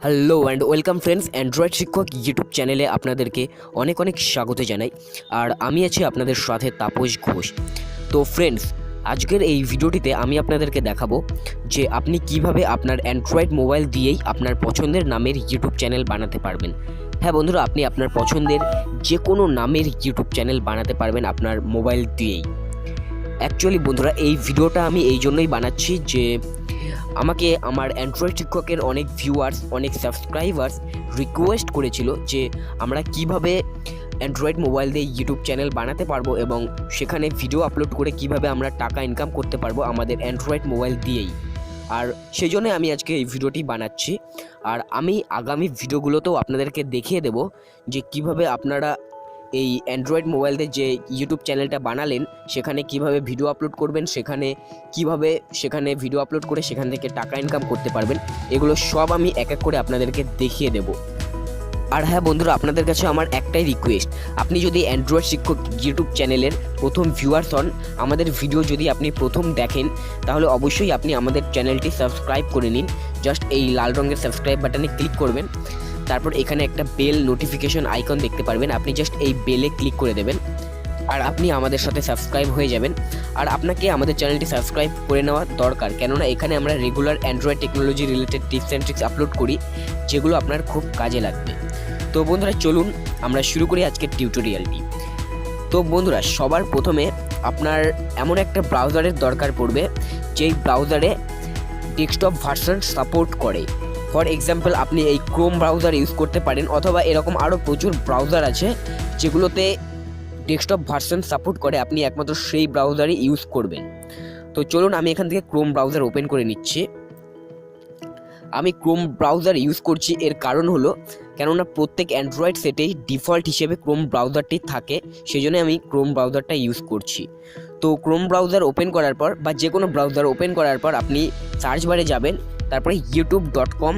Hello and welcome friends, Android শিক্ষক YouTube চ্যানেলে আপনাদেরকে অনেক অনেক স্বাগত জানাই। আর আমি আছি আপনাদের সাথে তাপস ঘোষ। তো ফ্রেন্ডস, আজকের এই ভিডিওটিতে আমি আপনাদেরকে দেখাবো যে আপনি কিভাবে আপনার অ্যান্ড্রয়েড মোবাইল দিয়েই আপনার পছন্দের নামের ইউটিউব চ্যানেল বানাতে পারবেন। হ্যাঁ বন্ধুরা, আপনি আপনার পছন্দের যে কোনো নামের ইউটিউব চ্যানেল বানাতে পারবেন আপনার মোবাইল দিয়েই। অ্যাকচুয়ালি বন্ধুরা, এই ভিডিওটা আমি এই জন্যই বানাচ্ছি যে আমাকে আমার অ্যান্ড্রয়েড শিক্ষকের অনেক ভিউয়ার্স, অনেক সাবস্ক্রাইবার্স রিকোয়েস্ট করেছিল যে আমরা কিভাবে অ্যান্ড্রয়েড মোবাইল দিয়ে ইউটিউব চ্যানেল বানাতে পারবো এবং সেখানে ভিডিও আপলোড করে কিভাবে আমরা টাকা ইনকাম করতে পারবো আমাদের অ্যান্ড্রয়েড মোবাইল দিয়েই। আর সেই জন্য আমি আজকে এই ভিডিওটি বানাচ্ছি। আর আমি আগামী ভিডিওগুলোতেও আপনাদেরকে দেখিয়ে দেব যে কিভাবে আপনারা এই অ্যান্ড্রয়েড মোবাইল দিয়ে যে ইউটিউব চ্যানেলটা বানালেন সেখানে কিভাবে ভিডিও আপলোড করবেন, সেখানে ভিডিও আপলোড করে সেখান থেকে টাকা ইনকাম করতে পারবেন। এগুলো সব আমি এক এক করে আপনাদেরকে দেখিয়ে দেব। আর হ্যাঁ বন্ধুরা, আপনাদের কাছে আমার একটাই রিকোয়েস্ট, আপনি যদি অ্যান্ড্রয়েড শিক্ষক ইউটিউব চ্যানেলের প্রথম ভিউয়ার্স হন, আমাদের ভিডিও যদি আপনি প্রথম দেখেন, তাহলে অবশ্যই আপনি আমাদের চ্যানেলটি সাবস্ক্রাইব করে নিন। জাস্ট এই লাল রঙের সাবস্ক্রাইব বাটনে ক্লিক করবেন, তারপর এখানে একটা বেল নোটিফিকেশন আইকন দেখতে পারবেন, আপনি জাস্ট এই বেলে ক্লিক করে দেবেন আর আপনি আমাদের সাথে সাবস্ক্রাইব হয়ে যাবেন। আর আপনাকে আমাদের চ্যানেলটি সাবস্ক্রাইব করে নেওয়া দরকার, কেননা এখানে আমরা regular Android technology related tips and tricks upload করি, যেগুলো আপনার খুব কাজে লাগবে। তো বন্ধুরা চলুন আমরা শুরু করি আজকের টিউটোরিয়ালটি। তো বন্ধুরা, সবার প্রথমে আপনার এমন একটা ব্রাউজারের দরকার পড়বে যেই ব্রাউজারে ডেস্কটপ ভার্সন সাপোর্ট করে। ফর এক্সাম্পল, আপনি এই ক্রোম ব্রাউজার ইউজ করতে পারেন, অথবা এরকম আরও প্রচুর ব্রাউজার আছে যেগুলোতে ডেস্কটপ ভার্সন সাপোর্ট করে, আপনি একমাত্র সেই ব্রাউজারই ইউজ করবেন। তো চলুন আমি এখান থেকে ক্রোম ব্রাউজার ওপেন করে নিচ্ছি। আমি ক্রোম ব্রাউজার ইউজ করছি, এর কারণ হলো কেননা প্রত্যেক অ্যান্ড্রয়েড সেটেই ডিফল্ট হিসেবে ক্রোম ব্রাউজারটি থাকে, সেই জন্য আমি ক্রোম ব্রাউজারটা ইউজ করছি। তো ক্রোম ব্রাউজার ওপেন করার পর বা যে কোনো ব্রাউজার ওপেন করার পর আপনি সার্চ বারে যাবেন, তারপরে youtube.com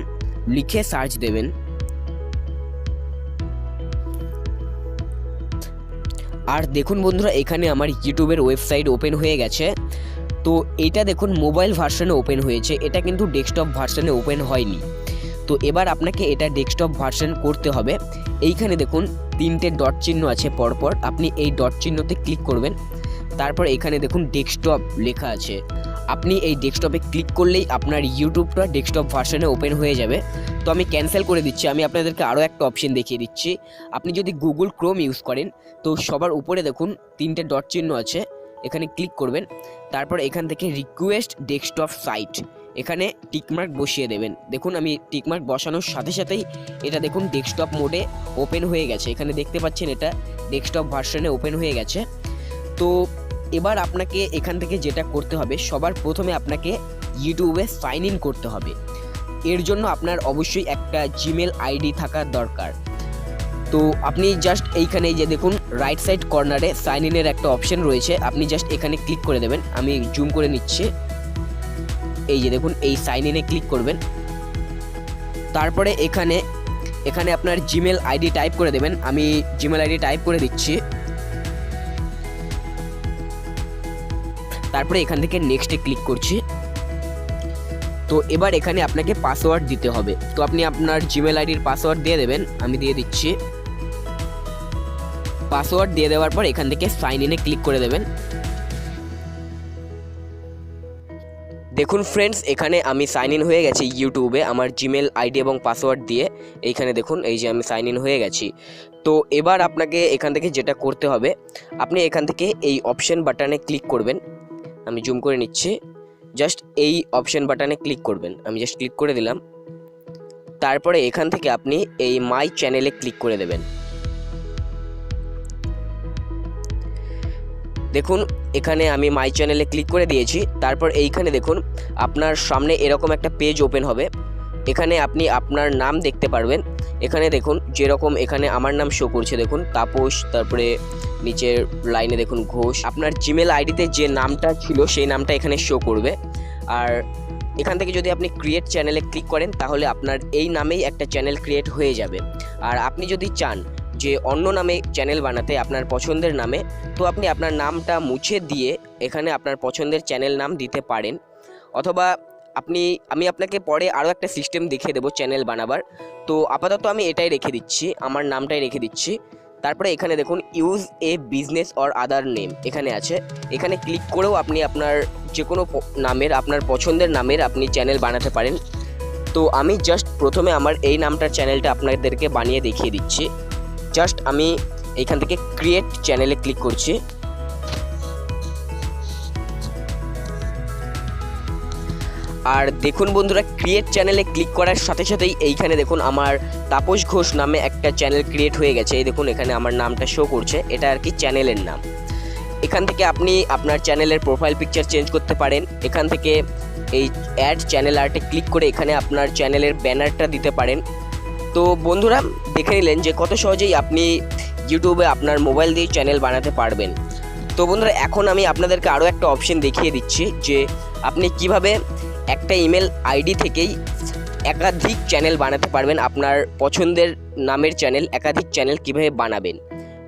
লিখে সার্চ দেবেন। আর দেখুন বন্ধুরা, এখানে আমার ইউটিউবের ওয়েবসাইট ওপেন হয়ে গেছে। তো এটা দেখুন মোবাইল ভার্সনে ওপেন হয়েছে, এটা কিন্তু ডেস্কটপ ভার্সনে ওপেন হয়নি। তো এবার আপনাকে এটা ডেস্কটপ ভার্সন করতে হবে। এইখানে দেখুন তিনটে ডট চিহ্ন আছে পরপর, আপনি এই ডট চিহ্নতে ক্লিক করবেন, তারপর এখানে দেখুন ডেস্কটপ লেখা আছে, আপনি এই ডেস্কটপে ক্লিক করলেই আপনার ইউটিউবটা ডেস্কটপ ভার্সনে ওপেন হয়ে যাবে। তো আমি ক্যান্সেল করে দিচ্ছি। আমি আপনাদেরকে আরও একটা অপশন দেখিয়ে দিচ্ছি। আপনি যদি গুগল ক্রোম ইউজ করেন, তো সবার উপরে দেখুন তিনটে ডট চিহ্ন আছে, এখানে ক্লিক করবেন, তারপর এখান থেকে রিকোয়েস্ট ডেস্কটপ সাইট, এখানে টিকমার্ক বসিয়ে দেবেন। দেখুন আমি টিকমার্ক বসানোর সাথে সাথেই এটা দেখুন ডেস্কটপ মোডে ওপেন হয়ে গেছে, এখানে দেখতে পাচ্ছেন এটা ডেস্কটপ ভার্সনে ওপেন হয়ে গেছে। তো এবার আপনাকে এখান থেকে যেটা করতে হবে, সবার প্রথমে আপনাকে ইউটিউবে সাইন ইন করতে হবে। এর জন্য আপনার অবশ্যই একটা জিমেল আইডি থাকার দরকার। তো আপনি জাস্ট এইখানে যে দেখুন রাইট সাইড কর্নারে সাইন ইনের একটা অপশন রয়েছে, আপনি জাস্ট এখানে ক্লিক করে দেবেন। আমি জুম করে নিচ্ছি, এই যে দেখুন এই সাইন ইনে ক্লিক করবেন, তারপরে এখানে আপনার জিমেল আইডি টাইপ করে দেবেন। আমি জিমেল আইডি টাইপ করে দিচ্ছি, তারপরে এখান থেকে নেক্সটে ক্লিক করছি। তো এবার এখানে আপনাকে পাসওয়ার্ড দিতে হবে, তো আপনি আপনার জিমেল আইডির পাসওয়ার্ড দিয়ে দেবেন। আমি দিয়ে দিচ্ছি। পাসওয়ার্ড দিয়ে দেওয়ার পর এখান থেকে সাইন ইনে ক্লিক করে দেবেন। দেখুন ফ্রেন্ডস, এখানে আমি সাইন ইন হয়ে গেছি ইউটিউবে আমার জিমেল আইডি এবং পাসওয়ার্ড দিয়ে। এইখানে দেখুন এই যে আমি সাইন ইন হয়ে গেছি। তো এবার আপনাকে এখান থেকে যেটা করতে হবে, আপনি এখান থেকে এই অপশন বাটনে ক্লিক করবেন। আমি জুম করে নিচ্ছি, জাস্ট এই অপশন বাটনে ক্লিক করবেন। আমি জাস্ট ক্লিক করে দিলাম, তারপরে এখান থেকে আপনি এই মাই চ্যানেলে ক্লিক করে দেবেন। দেখুন এখানে আমি মাই চ্যানেলে ক্লিক করে দিয়েছি। তারপর এইখানে দেখুন আপনার সামনে এরকম একটা পেজ ওপেন হবে, এখানে আপনি আপনার নাম দেখতে পারবেন। এখানে দেখুন যেরকম এখানে আমার নাম শো করছে, দেখুন তাপস, তারপরে নিচের লাইনে দেখুন ঘোষ। আপনার জিমেল আইডিতে যে নামটা ছিল সেই নামটা এখানে শো করবে। আর এখান থেকে যদি আপনি ক্রিয়েট চ্যানেলে ক্লিক করেন, তাহলে আপনার এই নামেই একটা চ্যানেল ক্রিয়েট হয়ে যাবে। আর আপনি যদি চান যে অন্য নামে চ্যানেল বানাতে, আপনার পছন্দের নামে, তো আপনি আপনার নামটা মুছে দিয়ে এখানে আপনার পছন্দের চ্যানেল নাম দিতে পারেন। অথবা আমি আপনাকে পরে আরও একটা সিস্টেম দেখিয়ে দেবো চ্যানেল বানাবার। তো আপাতত আমি এটাই রেখে দিচ্ছি, আমার নামটাই রেখে দিচ্ছি। তারপরে এখানে দেখুন use a business or other name এখানে আছে, এখানে ক্লিক করেও আপনি আপনার যে কোনো নামের, আপনার পছন্দের নামের আপনি চ্যানেল বানাতে পারেন। তো আমি জাস্ট প্রথমে আমার এই নামটার চ্যানেলটা আপনাদেরকে বানিয়ে দেখিয়ে দিচ্ছি। জাস্ট আমি এইখান থেকে ক্রিয়েট চ্যানেলে ক্লিক করছি। আর দেখুন বন্ধুরা, ক্রিয়েট চ্যানেলে ক্লিক করার সাথে সাথেই এইখানে দেখুন আমার তাপস ঘোষ নামে একটা চ্যানেল ক্রিয়েট হয়ে গেছে। এই দেখুন এখানে আমার নামটা শো করছে, এটা আর কি চ্যানেলের নাম। এখান থেকে আপনি আপনার চ্যানেলের প্রোফাইল পিকচার চেঞ্জ করতে পারেন। এখান থেকে এই অ্যাড চ্যানেল আর্টে ক্লিক করে এখানে আপনার চ্যানেলের ব্যানারটা দিতে পারেন। তো বন্ধুরা দেখে নিলেন যে কত সহজেই আপনি ইউটিউবে আপনার মোবাইল দিয়ে চ্যানেল বানাতে পারবেন। তো বন্ধুরা এখন আমি আপনাদেরকে আরও একটা অপশন দেখিয়ে দিচ্ছি যে আপনি কিভাবে একটা ইমেল আইডি থেকেই একাধিক চ্যানেল বানাতে পারবেন। আপনার পছন্দের নামের চ্যানেল, একাধিক চ্যানেল কিভাবে বানাবেন।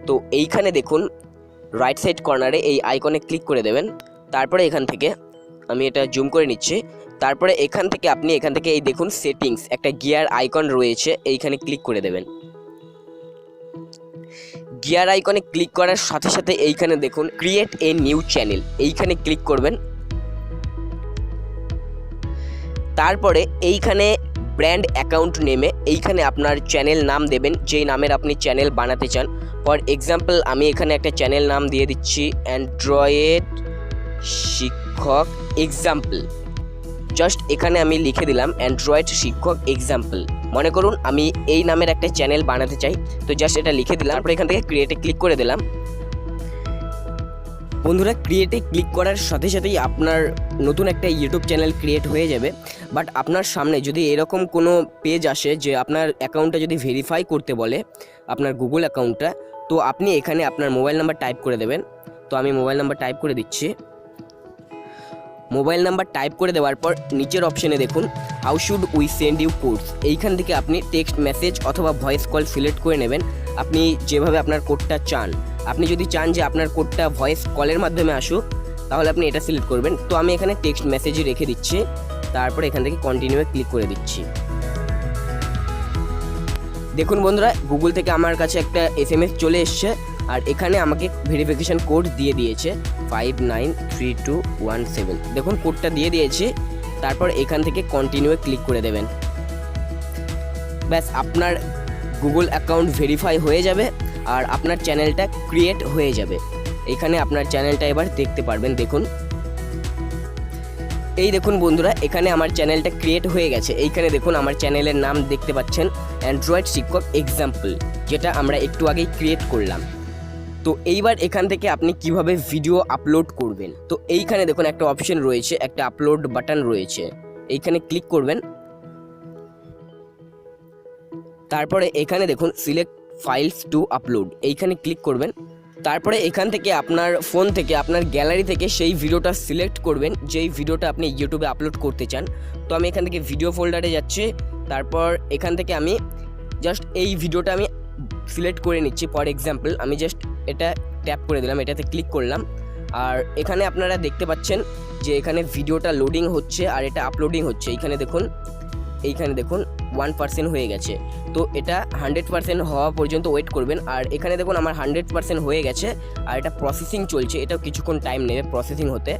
তো এইখানে দেখুন রাইট সাইড কর্নারে এই আইকনে ক্লিক করে দেবেন। তারপরে এখান থেকে আমি এটা জুম করে নিচ্ছি। তারপরে এখান থেকে আপনি এখান থেকে এই দেখুন সেটিংস একটা গিয়ার আইকন রয়েছে, এইখানে ক্লিক করে দেবেন। গিয়ার আইকনে ক্লিক করার সাথে সাথে এইখানে দেখুন ক্রিয়েট এ নিউ চ্যানেল, এইখানে ক্লিক করবেন। তারপরে এইখানে ব্র্যান্ড অ্যাকাউন্ট নেমে এইখানে আপনার চ্যানেল নাম দেবেন, যেই নামের আপনি চ্যানেল বানাতে চান। ফর এক্সাম্পল আমি এখানে একটা চ্যানেল নাম দিয়ে দিচ্ছি অ্যান্ড্রয়েড শিক্ষক এক্সাম্পল। জাস্ট এখানে আমি লিখে দিলাম অ্যান্ড্রয়েড শিক্ষক এক্সাম্পল। মনে করুন আমি এই নামের একটা চ্যানেল বানাতে চাই, তো জাস্ট এটা লিখে দিলাম। তারপরে এখান থেকে ক্রিয়েটে ক্লিক করে দিলাম। বন্ধুরা ক্রিয়েটে ক্লিক করার সাথে সাথেই আপনার নতুন একটা ইউটিউব চ্যানেল ক্রিয়েট হয়ে যাবে। বাট আপনার সামনে যদি এরকম কোনো পেজ আসে যে আপনার অ্যাকাউন্টটা যদি ভেরিফাই করতে বলে, আপনার গুগল অ্যাকাউন্টটা, তো আপনি এখানে আপনার মোবাইল নাম্বার টাইপ করে দেবেন। তো আমি মোবাইল নাম্বার টাইপ করে দিচ্ছি। মোবাইল নাম্বার টাইপ করে দেওয়ার পর নিচের অপশানে দেখুন how should we send you codes, এইখান থেকে আপনি টেক্সট মেসেজ অথবা ভয়েস কল সিলেক্ট করে নেবেন আপনি যেভাবে আপনার কোডটা চান। আপনি যদি চান যে আপনার কোডটা ভয়েস কলের মাধ্যমে আসুক, তাহলে আপনি এটা সিলেক্ট করবেন। তো আমি এখানে টেক্সট মেসেজই রেখে দিচ্ছি। তারপর এখান থেকে কন্টিনিউয়ে ক্লিক করে দিচ্ছি। দেখুন বন্ধুরা গুগল থেকে আমার কাছে একটা SMS চলে এসছে, আর এখানে আমাকে ভেরিফিকেশান কোড দিয়ে দিয়েছে 593217। দেখুন কোডটা দিয়ে দিয়েছে। তারপর এখান থেকে কন্টিনিউয়ে ক্লিক করে দেবেন। ব্যাস আপনার গুগল অ্যাকাউন্ট ভেরিফাই হয়ে যাবে আর আপনার চ্যানেলটা ক্রিয়েট হয়ে যাবে। এখানে আপনার চ্যানেলটা এবার দেখতে পারবেন। দেখুন এই দেখুন বন্ধুরা এখানে আমার চ্যানেলটা ক্রিয়েট হয়ে গেছে। এইখানে দেখুন আমার চ্যানেলের নাম দেখতে পাচ্ছেন অ্যান্ড্রয়েড শিক্ষক এক্সাম্পল, যেটা আমরা একটু আগেই ক্রিয়েট করলাম। তো এইবার এখান থেকে আপনি কিভাবে ভিডিও আপলোড করবেন, তো এইখানে দেখুন একটা অপশন রয়েছে, একটা আপলোড বাটন রয়েছে, এইখানে ক্লিক করবেন। তারপরে এখানে দেখুন সিলেক্ট ফাইলস টু আপলোড, এইখানে ক্লিক করবেন। তারপরে এখান থেকে আপনার ফোন থেকে আপনার গ্যালারি থেকে সেই ভিডিওটা সিলেক্ট করবেন যেই ভিডিওটা আপনি ইউটিউবে আপলোড করতে চান। তো আমি এখান থেকে ভিডিও ফোল্ডারে যাচ্ছি। তারপর এখান থেকে আমি জাস্ট এই ভিডিওটা আমি সিলেক্ট করে নিচ্ছি। ফর এক্সাম্পল আমি জাস্ট এটা ট্যাপ করে দিলাম, এটাতে ক্লিক করলাম। আর এখানে আপনারা দেখতে পাচ্ছেন যে এখানে ভিডিওটা লোডিং হচ্ছে আর এটা আপলোডিং হচ্ছে। এইখানে দেখুন 1% হয়ে গেছে। তো এটা 100% হওয়া পর্যন্ত ওয়েট করবেন। আর এখানে দেখুন আমার 100% হয়ে গেছে আর এটা প্রসেসিং চলছে, এটাও কিছুক্ষণ টাইম নেবে প্রসেসিং হতে।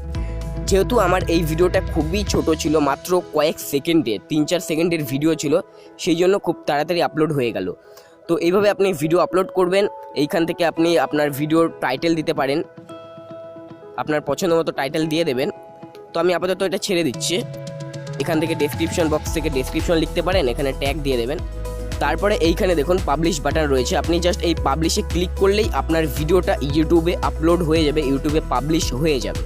যেহেতু আমার এই ভিডিওটা খুবই ছোট ছিল, মাত্র কয়েক সেকেন্ডে 3-4 সেকেন্ডের ভিডিও ছিল, সেই জন্য খুব তাড়াতাড়ি আপলোড হয়ে গেল। তো এইভাবে আপনি ভিডিও আপলোড করবেন। এইখান থেকে আপনি আপনার ভিডিওর টাইটেল দিতে পারেন, আপনার পছন্দ মতো টাইটেল দিয়ে দেবেন। তো আমি আপাতত এটা ছেড়ে দিচ্ছি। এখান থেকে ডেসক্রিপশন বক্স থেকে ডেসক্রিপশন লিখতে পারেন, এখানে ট্যাগ দিয়ে দেবেন। তারপরে এইখানে দেখুন পাবলিশ বাটন রয়েছে, আপনি জাস্ট এই পাবলিশে ক্লিক করলেই আপনার ভিডিওটা ইউটিউবে আপলোড হয়ে যাবে, ইউটিউবে পাবলিশ হয়ে যাবে।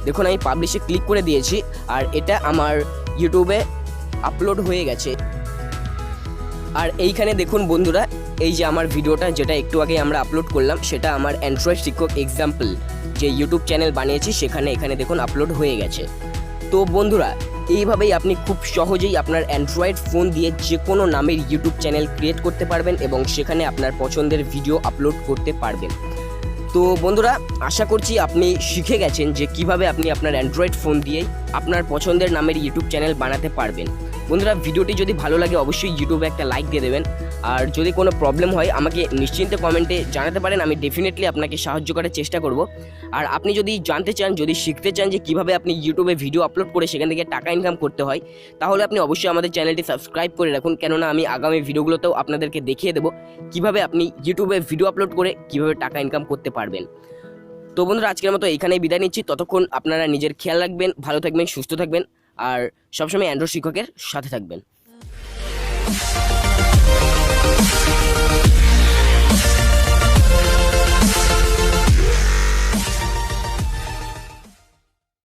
দেখুন আমি পাবলিশে ক্লিক করে দিয়েছি আর এটা আমার ইউটিউবে আপলোড হয়ে গেছে। আর এইখানে দেখুন বন্ধুরা এই যে আমার ভিডিওটা যেটা একটু আগে আমরা আপলোড করলাম, সেটা আমার অ্যান্ড্রয়েড শিক্ষক এক্সাম্পল যে ইউটিউব চ্যানেল বানিয়েছি সেখানে এখানে দেখুন আপলোড হয়ে গেছে। তো বন্ধুরা এইভাবেই আপনি খুব সহজেই আপনার অ্যান্ড্রয়েড ফোন দিয়ে যে কোনো নামের ইউটিউব চ্যানেল ক্রিয়েট করতে পারবেন এবং সেখানে আপনার পছন্দের ভিডিও আপলোড করতে পারবেন। তো বন্ধুরা, আশা করছি আপনি শিখে গেছেন যে কিভাবে আপনি আপনার অ্যান্ড্রয়েড ফোন দিয়েই আপনার পছন্দের নামের ইউটিউব চ্যানেল বানাতে পারবেন। বন্ধুরা, ভিডিওটি যদি ভালো লাগে অবশ্যই ইউটিউবে একটা লাইক দিয়ে দেবেন। আর যদি কোনো প্রবলেম হয় আমাকে নিশ্চিন্তে কমেন্টে জানাতে পারেন, আমি ডেফিনেটলি আপনাকে সাহায্য করার চেষ্টা করব। আর আপনি যদি জানতে চান, যদি শিখতে চান যে কিভাবে আপনি ইউটিউবে ভিডিও আপলোড করে সেখান থেকে টাকা ইনকাম করতে হয়, তাহলে আপনি অবশ্যই আমাদের চ্যানেলটি সাবস্ক্রাইব করে রাখুন, কেননা আমি আগামী ভিডিওগুলোতেও আপনাদেরকে দেখিয়ে দেবো কিভাবে আপনি ইউটিউবে ভিডিও আপলোড করে কিভাবে টাকা ইনকাম করতে পারবেন। তো বন্ধুরা, আজকের মতো এখানেই বিদায় নিচ্ছি। ততক্ষণ আপনারা নিজের খেয়াল রাখবেন, ভালো থাকবেন, সুস্থ থাকবেন, আর সবসময় অ্যান্ড্রয়েড শিক্ষকের সাথে থাকবেন।